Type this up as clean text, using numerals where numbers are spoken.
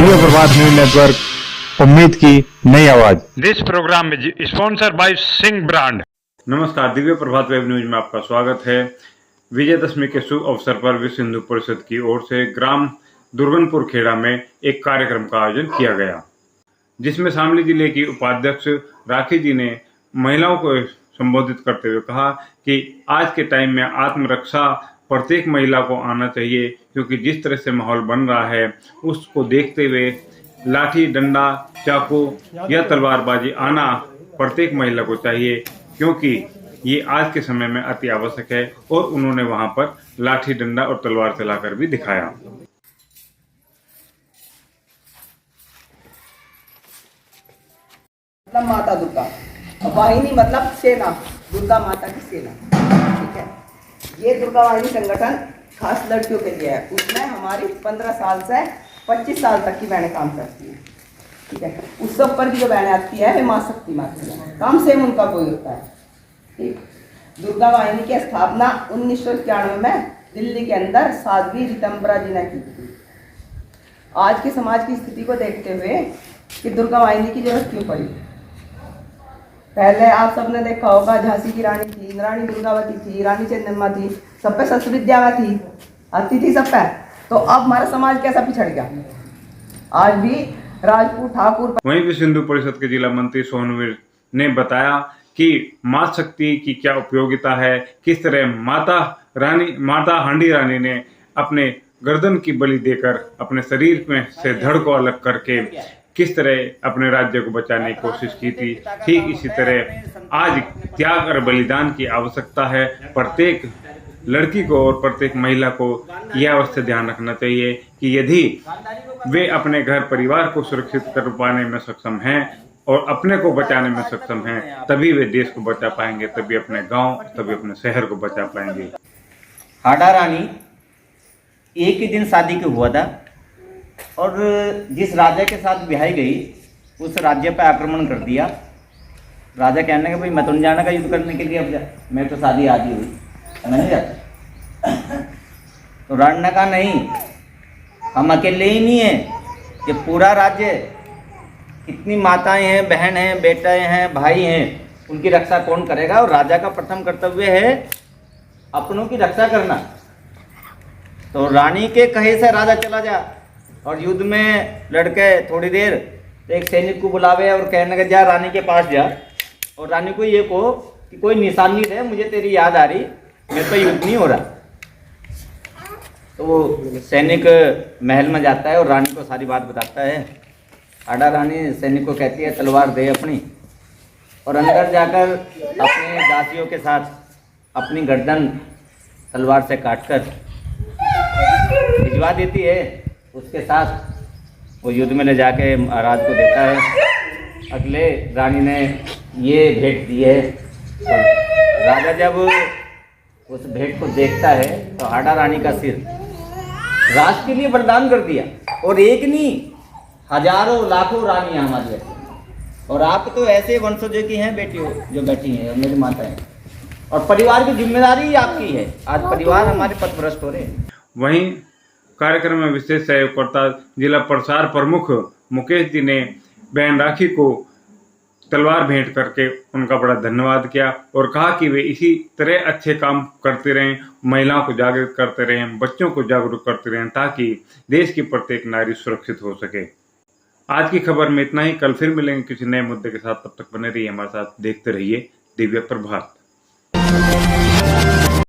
दिव्य प्रभात news network, उम्मीद की नई आवाज। This programme is sponsored by Singh brand. नमस्कार, दिव्य प्रभात वेब न्यूज में आपका स्वागत है। विजयदशमी के शुभ अवसर पर विश्व हिंदू परिषद की ओर से ग्राम दुर्गनपुर खेड़ा में एक कार्यक्रम का आयोजन किया गया, जिसमें शामली जिले की उपाध्यक्ष राखी जी ने महिलाओं को संबोधित करते हुए कहा कि आज के टाइम में आत्मरक्षा प्रत्येक महिला को आना चाहिए, क्योंकि जिस तरह से माहौल बन रहा है उसको देखते हुए लाठी, डंडा, चाकू या तलवारबाजी आना प्रत्येक महिला को चाहिए, क्योंकि ये आज के समय में अति आवश्यक है। और उन्होंने वहां पर लाठी, डंडा और तलवार चलाकर भी दिखाया। मतलब माता दुर्गा, वाहिनी मतलब सेना, दुर्गा माता की सेना। ठीक है, ये दुर्गा वाहिनी संगठन खास लड़कियों के लिए है। उसमें हमारी 15 साल से 25 साल तक की बहनें काम करती हैं। ठीक है, उससे ऊपर की जो बहनें आती है वे माँ शक्ति माता है, काम सेम उनका कोई होता है। ठीक, दुर्गा वाहिनी की स्थापना 1991 में दिल्ली के अंदर साध्वी रितंबरा जी ने की थी। आज के समाज की स्थिति को देखते हुए कि दुर्गा वाहिनी की जरूरत क्यों पड़ी। पहले आप सबने देखा होगा, झांसी की रानी थी, रानी दुर्गावती थी, रानी चंद्रमा थी, सब पे संस्कृत विद्या में थी, आती थी सब पे। तो अब हमारा समाज कैसा पिछड़ गया। आज भी राजपूत, ठाकुर। वहीं विश्व हिंदू परिषद के जिला मंत्री सोनवीर ने बताया कि माँ शक्ति की क्या उपयोगिता है, किस तरह माता हांडी रानी ने अपने गर्दन की बलि देकर अपने शरीर में से धड़ को अलग करके किस तरह अपने राज्य को बचाने की कोशिश की थी। ठीक इसी तरह आज त्याग और बलिदान की आवश्यकता है। प्रत्येक लड़की को और प्रत्येक महिला को यह अवश्य ध्यान रखना चाहिए कि यदि वे अपने घर परिवार को सुरक्षित कर पाने में सक्षम हैं और अपने को बचाने में सक्षम हैं, तभी वे देश को बचा पाएंगे, तभी अपने गांव, तभी अपने शहर को बचा पाएंगे। हाड़ा रानी एक ही दिन शादी के हुआ था और जिस राजा के साथ ब्याही गई उस राज्य पर आक्रमण कर दिया। राजा कहने का भाई मैं तो नहीं जाना का युद्ध करने के लिए, अब जा, मैं तो शादी आदि हुई, मैं नहीं जाता। तो रानी ने कहा नहीं, हम अकेले ही नहीं हैं, ये पूरा राज्य, कितनी माताएं हैं, बहन हैं, बेटे हैं, भाई हैं, उनकी रक्षा कौन करेगा। और राजा का प्रथम कर्तव्य है अपनों की रक्षा करना। तो रानी के कहे से राजा चला जा और युद्ध में लड़के थोड़ी देर तो एक सैनिक को बुलावे और कहने का जा रानी के पास जा और रानी को ये कहो कि कोई निशानी दे, मुझे तेरी याद आ रही, मेरे पे युद्ध नहीं हो रहा। तो वो सैनिक महल में जाता है और रानी को सारी बात बताता है। हाड़ा रानी सैनिक को कहती है तलवार दे अपनी, और अंदर जाकर अपने दासियों के साथ अपनी गर्दन तलवार से काटकर भिजवा देती है। उसके साथ वो युद्ध में ले जाके महाराज को देता है। अगले रानी ने ये भेंट दी है। तो राजा जब उस भेंट को देखता है तो हाड़ा रानी का सिर राष्ट्र के लिए बलिदान कर दिया। और एक नहीं, हजारों लाखों रानियां हमारी बैठी, और आप तो ऐसे वंशजों की हैं बेटियों जो बैठी हैं, और मेरी माता है, और परिवार की जिम्मेदारी आपकी है। आज परिवार हमारे पथभ्रष्ट हो रहे हैं। वहीं कार्यक्रम में विशेष सहयोगकर्ता जिला प्रसार प्रमुख मुकेश जी ने बहन राखी को तलवार भेंट करके उनका बड़ा धन्यवाद किया और कहा कि वे इसी तरह अच्छे काम करते रहें, महिलाओं को जागरूक करते रहें, बच्चों को जागरूक करते रहें, ताकि देश की प्रत्येक नारी सुरक्षित हो सके। आज की खबर में इतना ही। कल फिर मिलेंगे किसी नए मुद्दे के साथ। तब तक बने रहिए हमारे साथ, देखते रहिए दिव्य प्रभात।